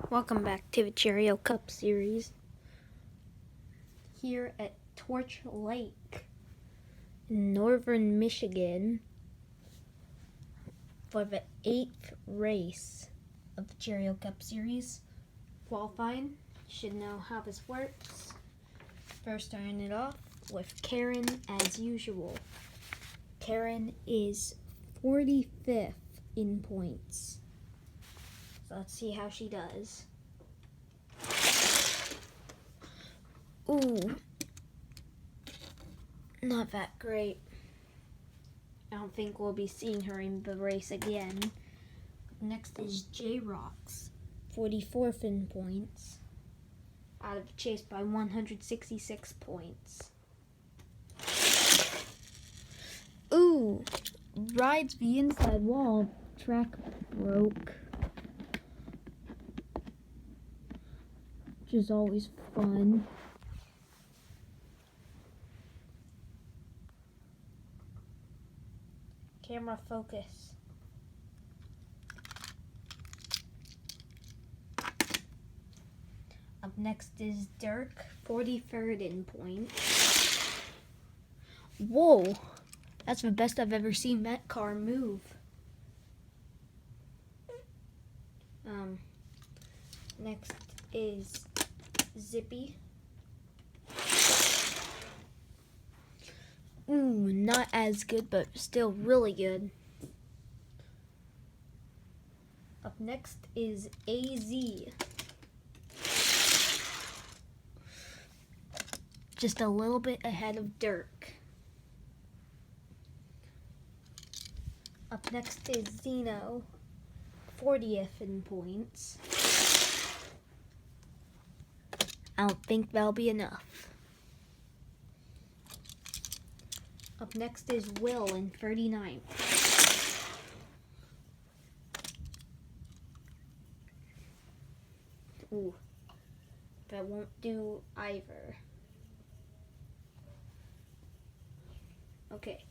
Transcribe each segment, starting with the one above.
Welcome back to the Cheerio Cup series here at Torch Lake in northern Michigan for the 8th race of the Cheerio Cup series. Qualifying, should know how this works. First, starting it off with Karen as usual. Karen is 45th in points. So let's see how she does. Ooh. Not that great. I don't think we'll be seeing her in the race again. Next is J-Rocks, 44th in points. Out of the chase by 166 points. Ooh. Rides the inside wall. Track broke. Which is always fun. Camera focus. Up next is Dirk, 43rd in points. Whoa, that's the best I've ever seen that car move. Next is Zippy. Ooh, not as good, but still really good. Up next is AZ. Just a little bit ahead of Dirk. Up next is Zeno, 40th in points. I don't think that'll be enough. Up next is Will in 39th. Ooh, that won't do either. Okay,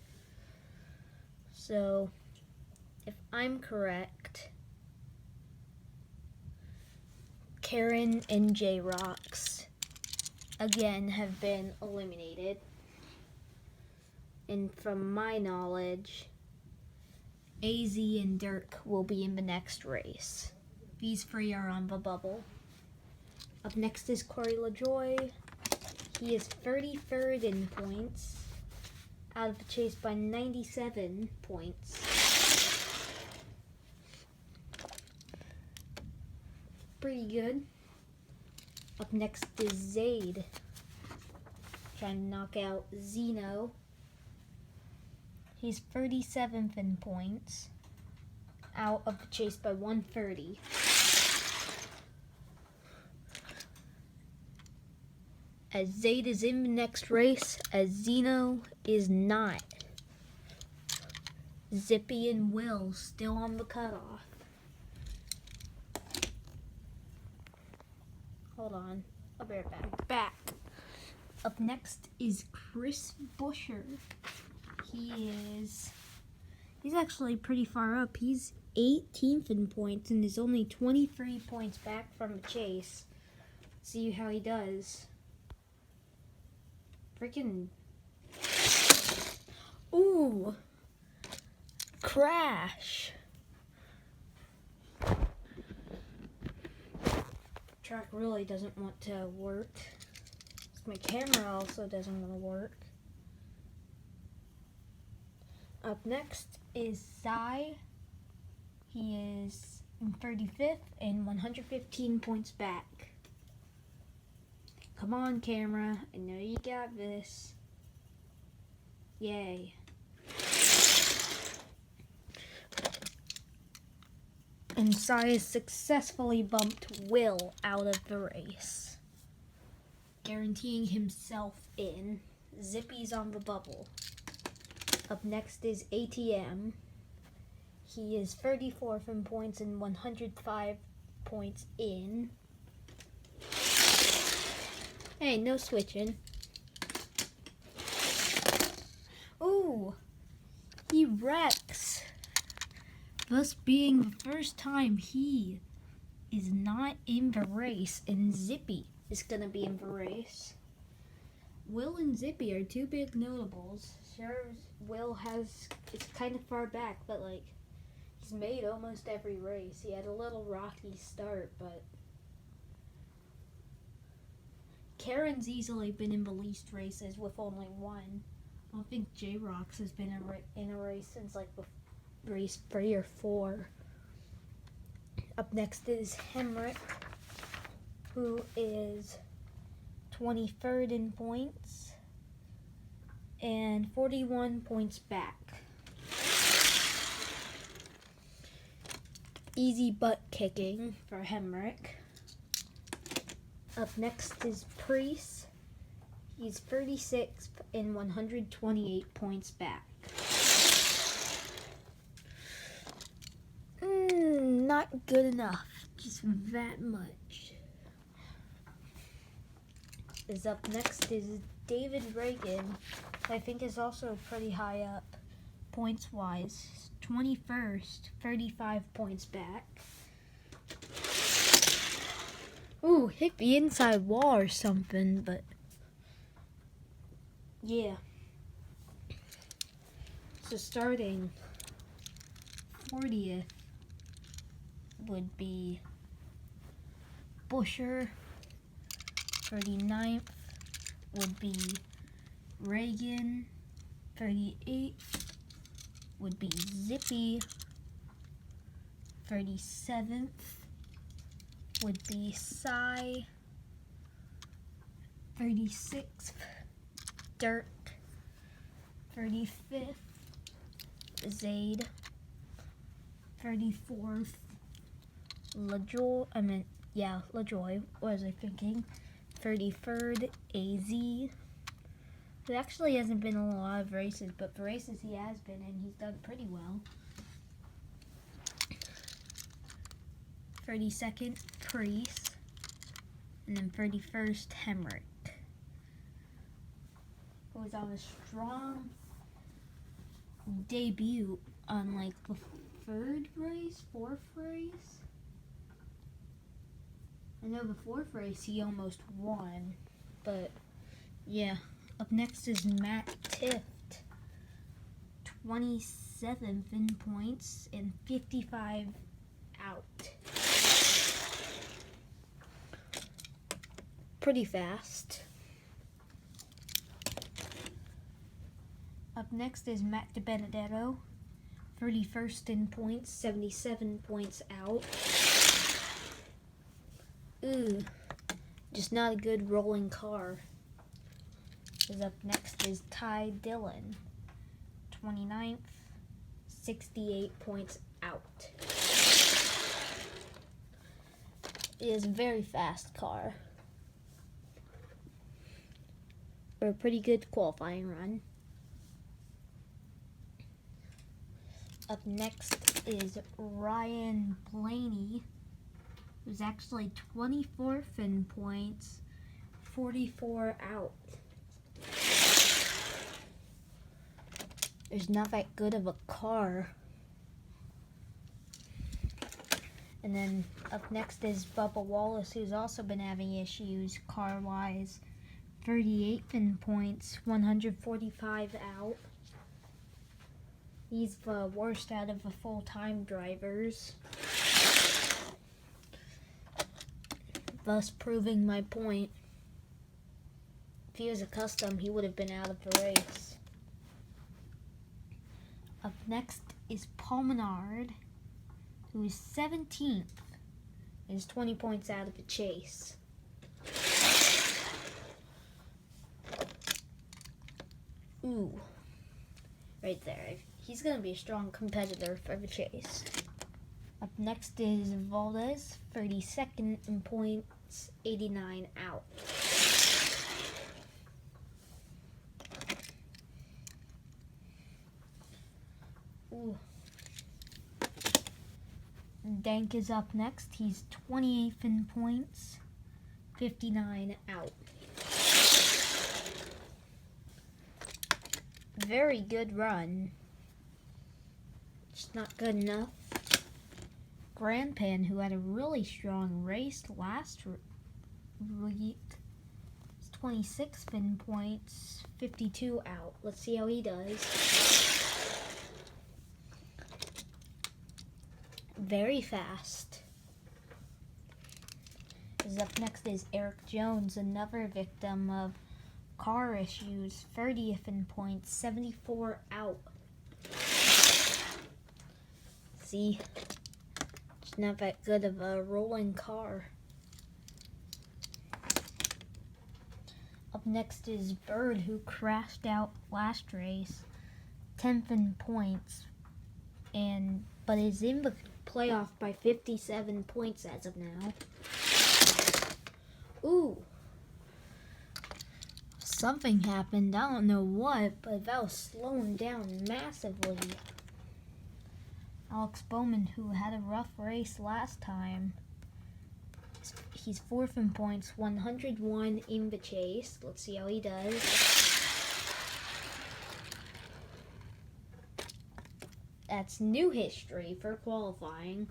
so if I'm correct, Karen and J-Rocks again have been eliminated. And from my knowledge, AZ and Dirk will be in the next race. These three are on the bubble. Up next is Corey LaJoy. He is 33rd in points, out of the chase by 97 points. Pretty good. Up next is Zaid, trying to knock out Zeno. He's 37th in points, out of the chase by 130. As Zaid is in the next race, as Zeno is not. Zippy and Will still on the cutoff. Hold on, I'll be right back. Up next is Chris Busher. He's actually pretty far up. He's 18th in points and is only 23 points back from the chase. Let's see how he does. Freaking. Ooh. Crash. Track really doesn't want to work. My camera also doesn't want to work. Up next is Sai. He is in 35th and 115 points back. Come on, camera. I know you got this. Yay. And Sai has successfully bumped Will out of the race, guaranteeing himself in. Zippy's on the bubble. Up next is ATM. He is 34th in points and 105 points in. Hey, no switching. Ooh, he wrecks. Thus being the first time he is not not in the race, and Zippy is going to be in the race. Will and Zippy are two big notables. Sure, Will it's kind of far back, but like, he's made almost every race. He had a little rocky start, but Karen's easily been in the least races with only one. I don't think J-Rox has been in a race since like race 3 or 4. Up next is Hemrick, who is 23rd in points and 41 points back. Easy butt kicking for Hemrick. Up next is Priest. He's 36th and 128 points back. Not good enough. Just that much. Up next is David Reagan. I think is also pretty high up points-wise. 21st, 35 points back. Ooh, hit the inside wall or something, but yeah. So starting 40th would be Busher. 39th would be Reagan. 38th would be Zippy. 37th would be Cy. 36th, Dirk. 35th, Zaid. 34th, LaJoy, what was I thinking? 33rd, AZ. He actually hasn't been in a lot of races, but the races he has been in, he's done pretty well. 32nd, Priest. And then 31st, Hemrick. Who was on a strong debut on like the 4th race. I know the 4th race he almost won, but yeah. Up next is Matt Tift, 27th in points and 55 out. Pretty fast. Up next is Matt DiBenedetto, 31st in points, 77 points out. Ooh, just not a good rolling car. Up next is Ty Dillon, 29th, 68 points out. It is a very fast car. For a pretty good qualifying run. Up next is Ryan Blaney, who's actually 24th in points, 44 out. There's not that good of a car. And then up next is Bubba Wallace, who's also been having issues car-wise. 38th in points, 145 out. He's the worst out of the full-time drivers. Thus proving my point. If he was a custom, he would have been out of the race. Up next is Paul Menard, who is 17th. Is 20 points out of the chase. Ooh. Right there. He's going to be a strong competitor for the chase. Up next is Valdez, 32nd in points, 89 out. Ooh. Dank is up next. He's 28th in points, 59 out. Very good run. Just not good enough. Grandpan, who had a really strong race last week. 26 fin points, 52 out. Let's see how he does. Very fast. Up next is Eric Jones, another victim of car issues. 30th in points, 74 out. See, it's not that good of a rolling car. Up next is Bird, who crashed out last race. 10th in points, but is in the playoff by 57 points as of now. Ooh. Something happened. I don't know what, but that was slowing down massively. Alex Bowman, who had a rough race last time. He's 4th in points, 101 in the chase. Let's see how he does. That's new history for qualifying.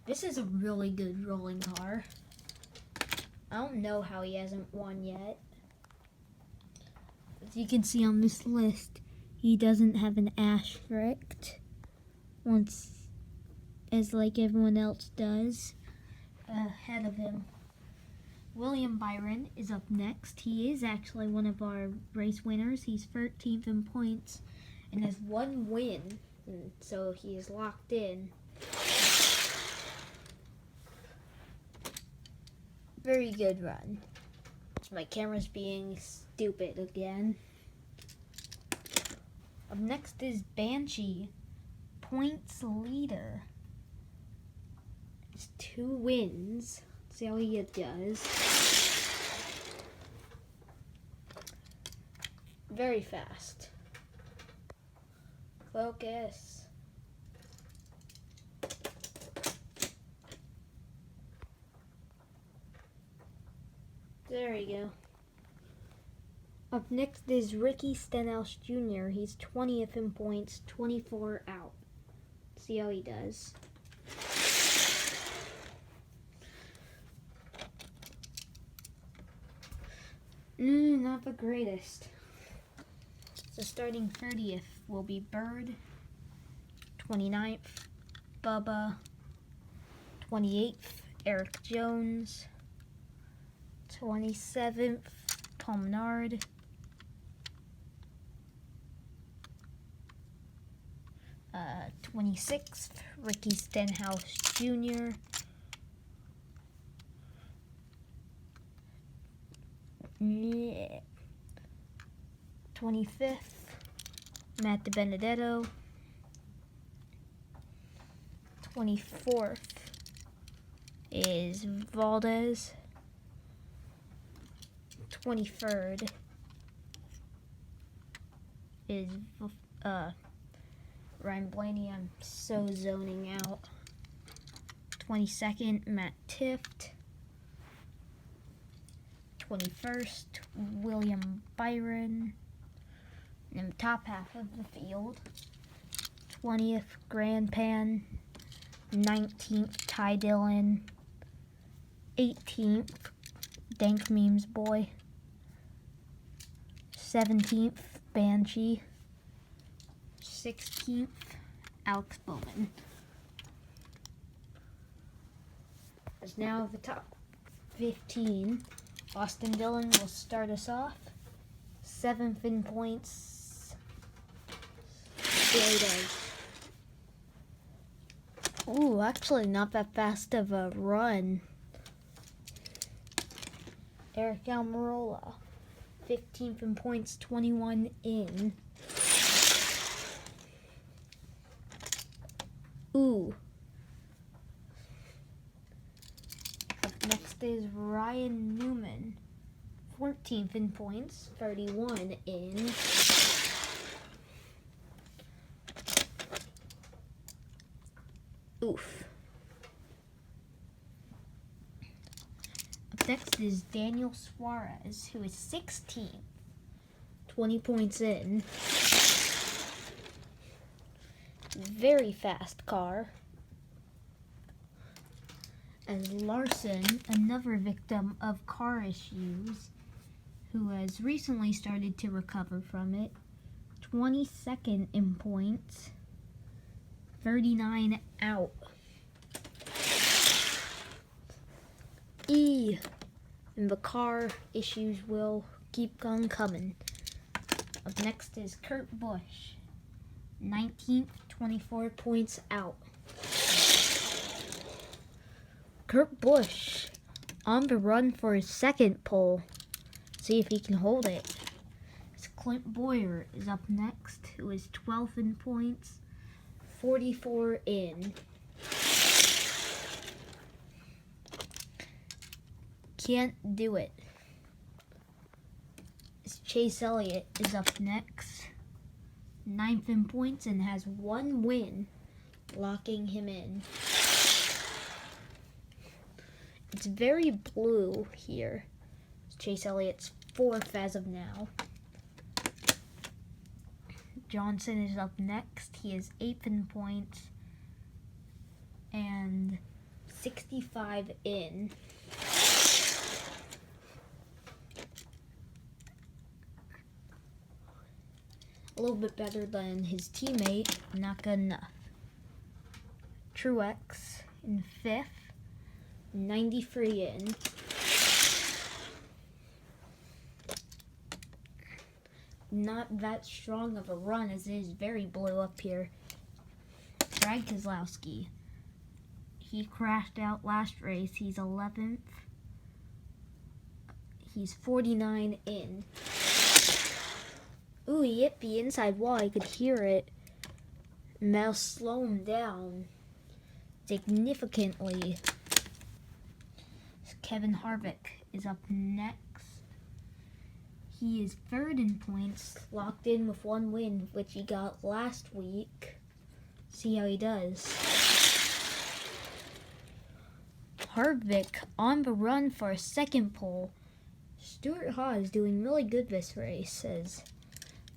This is a really good rolling car. I don't know how he hasn't won yet. As you can see on this list, he doesn't have an asterisk as like everyone else does ahead of him. William Byron is up next. He is actually one of our race winners. He's 13th in points and has 1 win, so he is locked in. Very good run. My camera's being stupid again. Up next is Banshee, points leader. It's 2 wins. See how he does. Very fast. Focus. There we go. Up next is Ricky Stenhouse Jr. He's 20th in points, 24 out. See how he does. Not the greatest. So starting 30th will be Bird, 29th, Bubba, 28th, Eric Jones, 27th, Paul Menard, 26th, Ricky Stenhouse Jr., 25th, Matt DiBenedetto, 24th is Valdez, 23rd is Ryan Blaney. I'm so zoning out. 22nd, Matt Tift. 21st, William Byron. In the top half of the field. 20th, Grandpan. 19th, Ty Dillon. 18th, Dank Memes Boy. 17th, Banshee. 16th, Alex Bowman. As now the top 15. Austin Dillon will start us off. 7th in points. There he does. Ooh, actually not that fast of a run. Eric Almirola, 15th in points, 21 in. Ooh. Up next is Ryan Newman, 14th in points, 31 in. Oof. Up next is Daniel Suarez, who is 16th, 20 points in. Very fast car. as Larson, another victim of car issues, who has recently started to recover from it. 22nd in points, 39 out. And the car issues will keep on coming. Up next is Kurt Busch, 19th, 24 points out. Kurt Busch on the run for his second pole. See if he can hold it. Clint Boyer is up next, who is 12th in points, 44 in. Can't do it. Chase Elliott is up next, 9th in points and has one win, locking him in. It's very blue here. Chase Elliott's 4th as of now. Johnson is up next. He is 8th in points and 65 in. A little bit better than his teammate, not good enough. Truex in 5th, 93 in. Not that strong of a run as it is very blue up here. Brad Keselowski. He crashed out last race. He's 11th. He's 49 in. Ooh, he hit the inside wall. I could hear it. And that'll slow him down significantly. Kevin Harvick is up next. He is 3rd in points, locked in with one win, which he got last week. See how he does. Harvick on the run for a second pole. Stuart Haas doing really good this race, says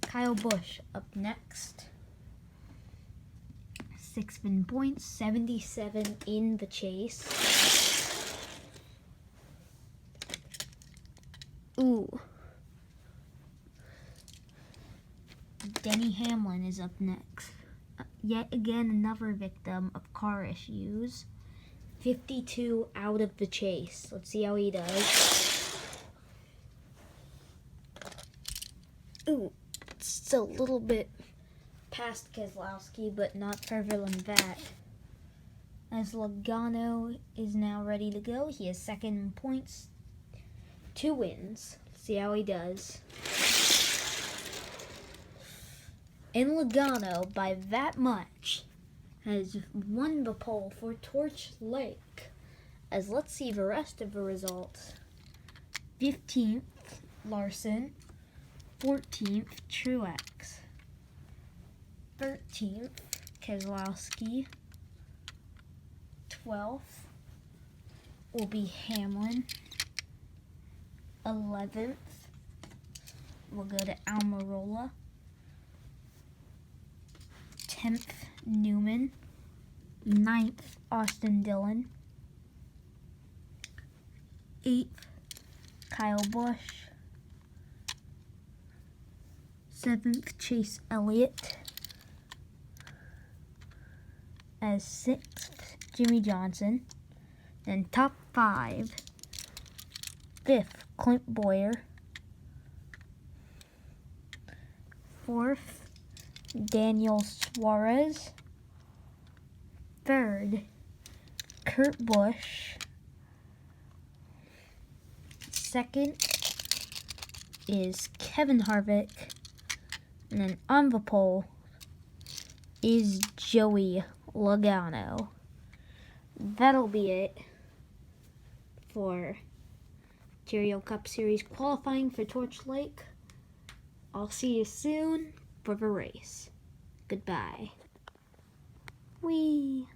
Kyle Busch up next. 6th in points, 77 in the chase. Ooh. Denny Hamlin is up next. Yet again, another victim of car issues. 52 out of the chase. Let's see how he does. Ooh, it's a little bit past Keselowski, but not further than that. As Logano is now ready to go. He is 2nd in points. 2 wins. Let's see how he does. And Logano, by that much, has won the pole for Torch Lake. As let's see the rest of the results. 15th, Larson. 14th, Truex. 13th, Keselowski. 12th will be Hamlin. 11th, we'll go to Almirola. 10th, Newman. 9th, Austin Dillon. 8th, Kyle Busch. 7th, Chase Elliott. As 6th, Jimmy Johnson. Then top 5. 5th, Clint Boyer. 4th, Daniel Suarez. 3rd, Kurt Busch. 2nd is Kevin Harvick. And then on the pole is Joey Logano. That'll be it for Cheerio Cup Series qualifying for Torch Lake. I'll see you soon for the race. Goodbye. Whee!